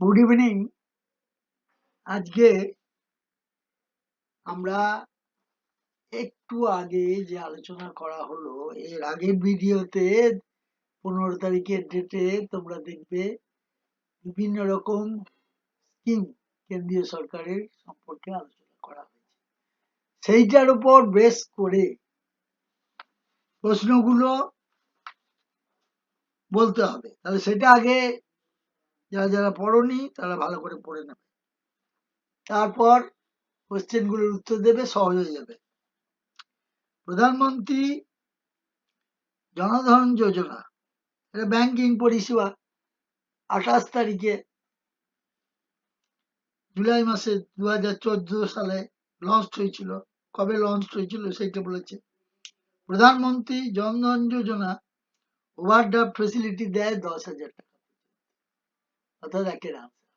Good evening. আজকে আমরা একটু আগে যে আলোচনা করা হলো, এর আগের ভিডিওতে 15 তারিখের ডেটে তোমরা দেখবে বিভিন্ন রকম স্কিম কেন্দ্রীয় সরকারের সম্পর্কে আলোচনা করা হয়েছে। সেইটার উপর বেস করে প্রশ্নগুলো বলতে হবে। তাহলে সেটা আগে যারা যারা পড়োনি তারা ভালো করে পড়ে নেবে, তারপর কোশ্চেনগুলোর উত্তর দেবে, সহজ হয়ে যাবে। প্রধানমন্ত্রী জনধন যোজনা, এটা ব্যাংকিং পরিষেবা 28 তারিখে জুলাই মাসে 2014 সালে লঞ্চ হয়েছিল। কবে লঞ্চ হয়েছিল সেইটা বলেছে। প্রধানমন্ত্রী জনধন যোজনা ওভারড্রাফট ফেসিলিটি দেয় 10,000 টাকা, অর্থাৎ একের আনসার।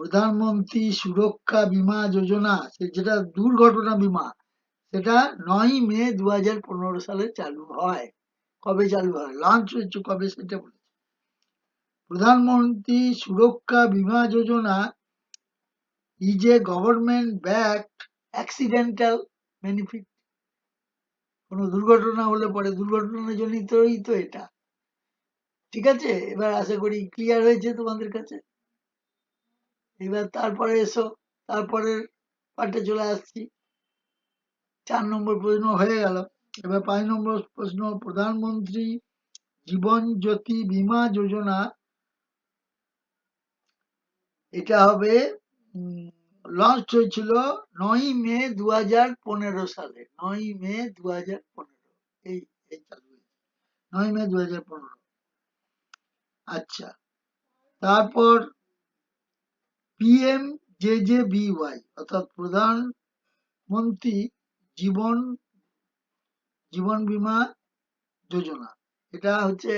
প্রধানমন্ত্রী সুরক্ষা বীমা যোজনা, যেটা দুর্ঘটনা বীমা, সেটা 9 মে 2015 সালে চালু হয়। কবে চালু হয়, লঞ্চ হয়েছে কবে সেটা বলেছে। প্রধানমন্ত্রী সুরক্ষা বীমা যোজনা is a government backed accidental benefit। কোনো দুর্ঘটনা হলে পরে দুর্ঘটনার জন্যই তো এটা। ঠিক আছে, এবার আশা করি ক্লিয়ার হয়েছে তোমাদের কাছে। এবার তারপরে এসো, তারপরের পার্টে চলে আসছি। 4 নম্বর প্রশ্ন হয়ে গেল। এবার 5 নম্বর প্রশ্ন, প্রধানমন্ত্রী জীবন জ্যোতি বীমা যোজনা, এটা হবে লঞ্চ হয়েছিল 9 মে 2015 সালে। 9 মে 2015, এই এই চালু হয়েছে 9 মে 2015। আচ্ছা, তারপর পিএম জেজেবিওয়াই, অর্থাৎ প্রধানমন্ত্রী জীবন জীবন বীমা যোজনা, এটা হচ্ছে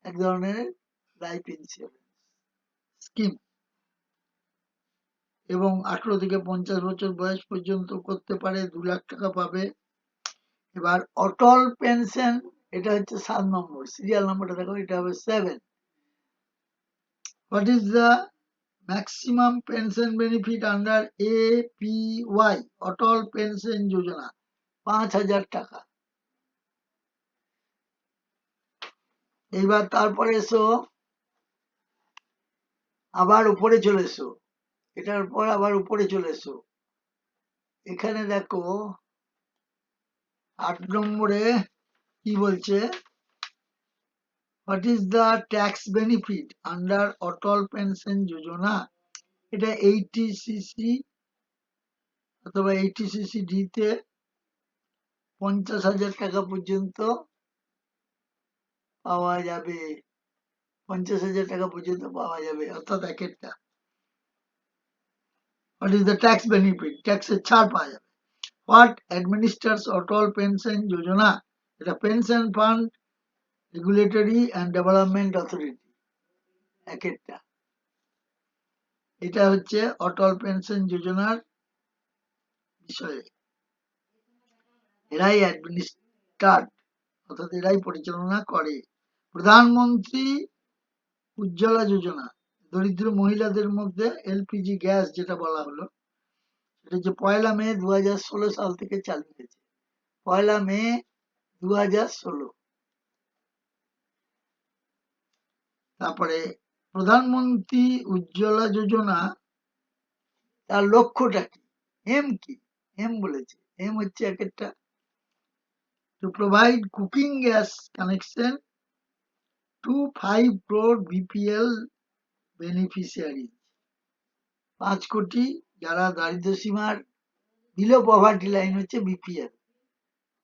এক ধরনের লাইফ ইন্স্যুরেন্স স্কিম এবং 18 থেকে 50 বছর বয়স পর্যন্ত করতে পারে, 2 লাখ টাকা পাবে। এবার অটল পেনশন, এটা হচ্ছে 7 নম্বর, সিরিয়াল নাম্বারটা দেখো, এটা হবে 7। What is the maximum pension benefit under APY, Atal pension Yojana? 5,000 টাকা। এইবার তারপরে এসো, আবার উপরে চলে এসো, এটার পর আবার উপরে চলে এসো। এখানে দেখো 8 নম্বরে কি বলছে, what is the tax benefit under Atal pension Yojana? এটা 80cc অথবা 80cc-D তে 50,000 টাকা পর্যন্ত পাওয়া যাবে। 50,000 টাকা পর্যন্ত পাওয়া যাবে, অর্থাৎ এক একটা। What is the tax benefit, ট্যাক্সের ছাড় পাওয়া যাবে। What অ্যাডমিনিস্ট্রেটস Atal pension Yojana? এটা pension fund regulatory and development authority, এক একটা। এটা হচ্ছে অটল পেনশন যোজনার বিষয়ে। এরাই অ্যাডমিনিস্ট্রেট, অর্থাৎ এরাই পরিচালনা করে। প্রধানমন্ত্রী উজ্জ্বলা যোজনা, দরিদ্র মহিলাদের মধ্যে এলপিজি গ্যাস যেটা বলা হলো, সেটা হচ্ছে 1 মে 2016 সাল থেকে চালু হয়েছে। 1 মে 2016। তারপরে প্রধানমন্ত্রী উজ্জ্বলা যোজনা, তার লক্ষ্যটা কি, এম কি? এম বলেছে, এম হচ্ছে এক একটা to provide cooking gas connection to 5 crore BPL beneficiaries। 5 কোটি যারা দারিদ্র সীমার বিলো পভার্টি লাইন হচ্ছে বিপিএল,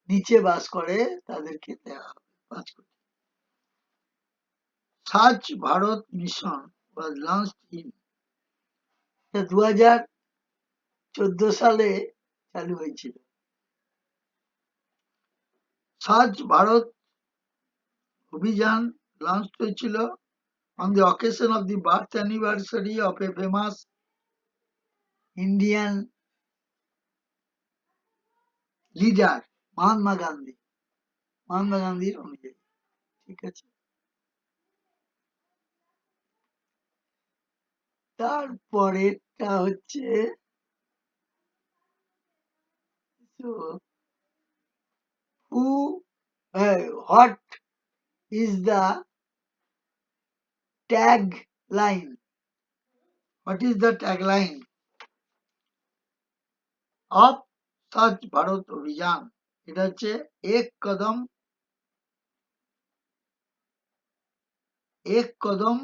নিচে বাস করে, তাদেরকে দেওয়া হবে 5 কোটি। স্বচ্ছ Bharat mission was launched in, 2014 সালে চালু হয়েছিল। স্বচ্ছ ভারত অভিযান লঞ্চ হয়েছিল on the occasion of the birth anniversary of a famous Indian leader, Mahatma Gandhi. Mahatma গান্ধীর অনুযায়ী, ঠিক আছে। তারপরেরটা হচ্ছে what is the tagline? What is the tagline of Swachh Bharat Abhiyan? এটা হচ্ছে এক কদম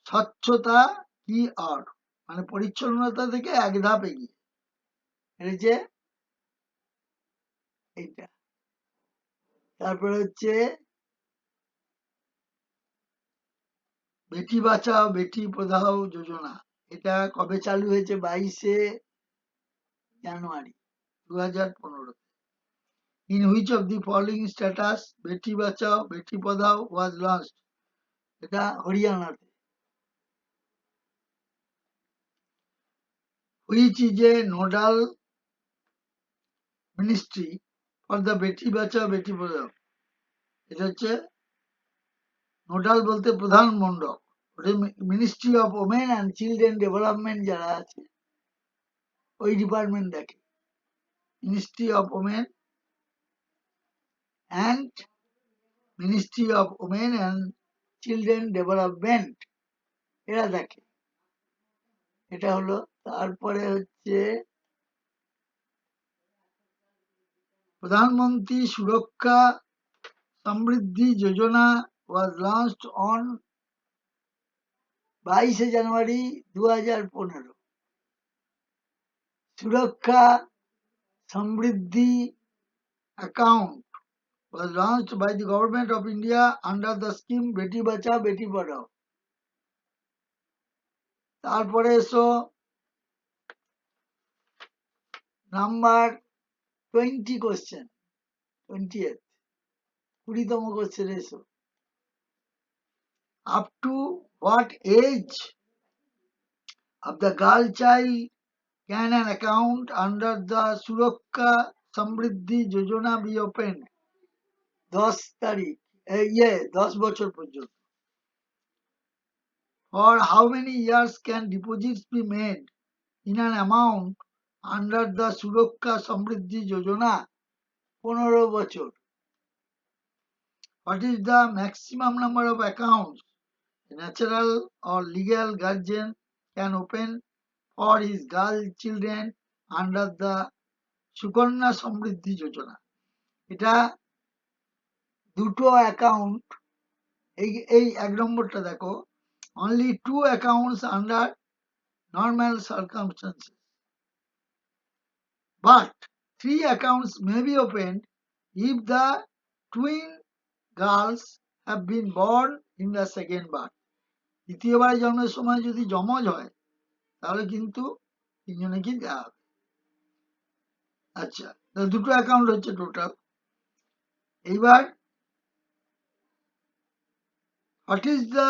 স্বচ্ছতা কি আর, মানে পরিচ্ছন্নতা থেকে এক ধাপ এগিয়ে। এটা হচ্ছে এইটা। তারপরে হচ্ছে বেটি বাঁচাও বেটি পড়াও যোজনা। এটা কবে চালু হয়েছে? 22শে জানুয়ারি 2015। In which of the following states Beti Bachao Beti Padhao was launched? এটা হরিয়ানাতে। Which is a nodal ministry for the Beti Bachao Beti Padhao? এটা হচ্ছে নোডাল বলতে প্রধান মণ্ডল, ministry of women and children development যারা আছে ওই ডিপার্টমেন্ট দেখে। Ministry of women and children development এরা দেখে। এটা হলো। তারপরে হচ্ছে প্রধানমন্ত্রী সুরক্ষা Samriddhi Yojana was launched on 22শে জানুয়ারি 2015। সুরক্ষা সমৃদ্ধি account was launched by the government of India under the scheme Beti Bachao Beti Padhao. তারপরে এসো নাম্বার 20 কোশ্চেন, 20th 20তম কোশ্চেন এসো। Up to what age of the girl child can an account under the Suraksha Samriddhi Yojana be opened? 10 বছর পর্যন্ত। For how many years can deposits be made in an amount under the Suraksha Samriddhi Yojana? 15 বছর। What is the maximum number of accounts a natural or legal guardian can open for his girl children under the Sukanya Samriddhi Yojana? এটা দুটো account, এই 1 নম্বরটা দেখো, only 2 accounts under normal circumstances, but 3 accounts may be opened if the twin girls have been born in the second birth. দ্বিতীয়বার জন্মের সময় যদি যমজ হয় তাহলে কিন্তু তিনজনেকেই দেওয়া হবে। আচ্ছা, দুটো অ্যাকাউন্ট হচ্ছে টোটাল। এইবার what is the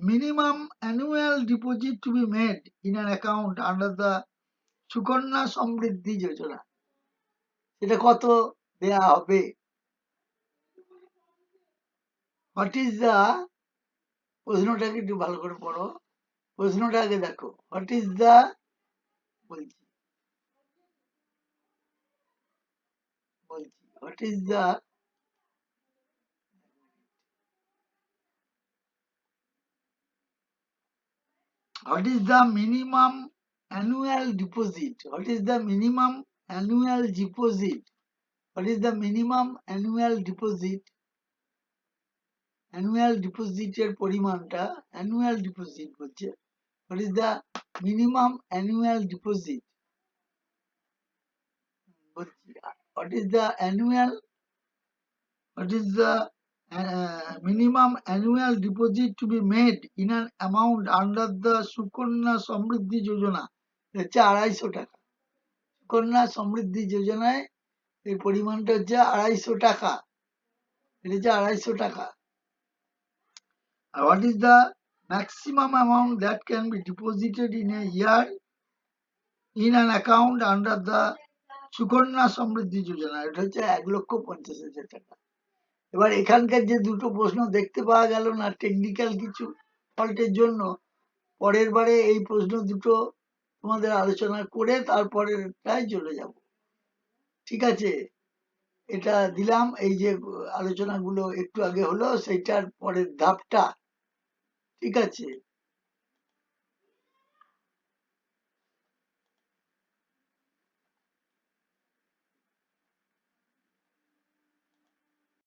minimum annual deposit to be made in an account under the Sukanya Samriddhi Yojana? এটা কত দেয়া হবে? What is the, প্রশ্নটাকে একটু ভালো করে পড়ো, প্রশ্নটা আগে দেখো। What is the, বলছি what is the minimum annual deposit? What is the minimum annual deposit? What is the minimum annual deposit? Annual ডিপোজিটের পরিমাণটা, অ্যানুয়াল ডিপোজিট বলছে। What is the minimum annual deposit? What is the minimum annual deposit to be made in an amount under the Sukanya Samriddhi Yojana? হচ্ছে 250 টাকা। সুকন্যা সমৃদ্ধি যোজনায় এই পরিমাণটা হচ্ছে 250 টাকা। এটা হচ্ছে 250 টাকা। What is the maximum amount that can be deposited in a year in an account under the Sukanya Samriddhi Yojana? এটা হচ্ছে 1,50,000 টাকা। এবার এখানকার যে দুটো প্রশ্ন দেখতে পাওয়া গেল না টেকনিক্যাল কিছু ফল্টের জন্য, পরের বারে এই প্রশ্ন দুটো তোমাদের আলোচনা করে তারপরেরটায় চলে যাব। ঠিক আছে? এটা দিলাম, এই যে আলোচনাগুলো একটু আগে হলো সেইটার পরের ধাপটা। ঠিক আছে?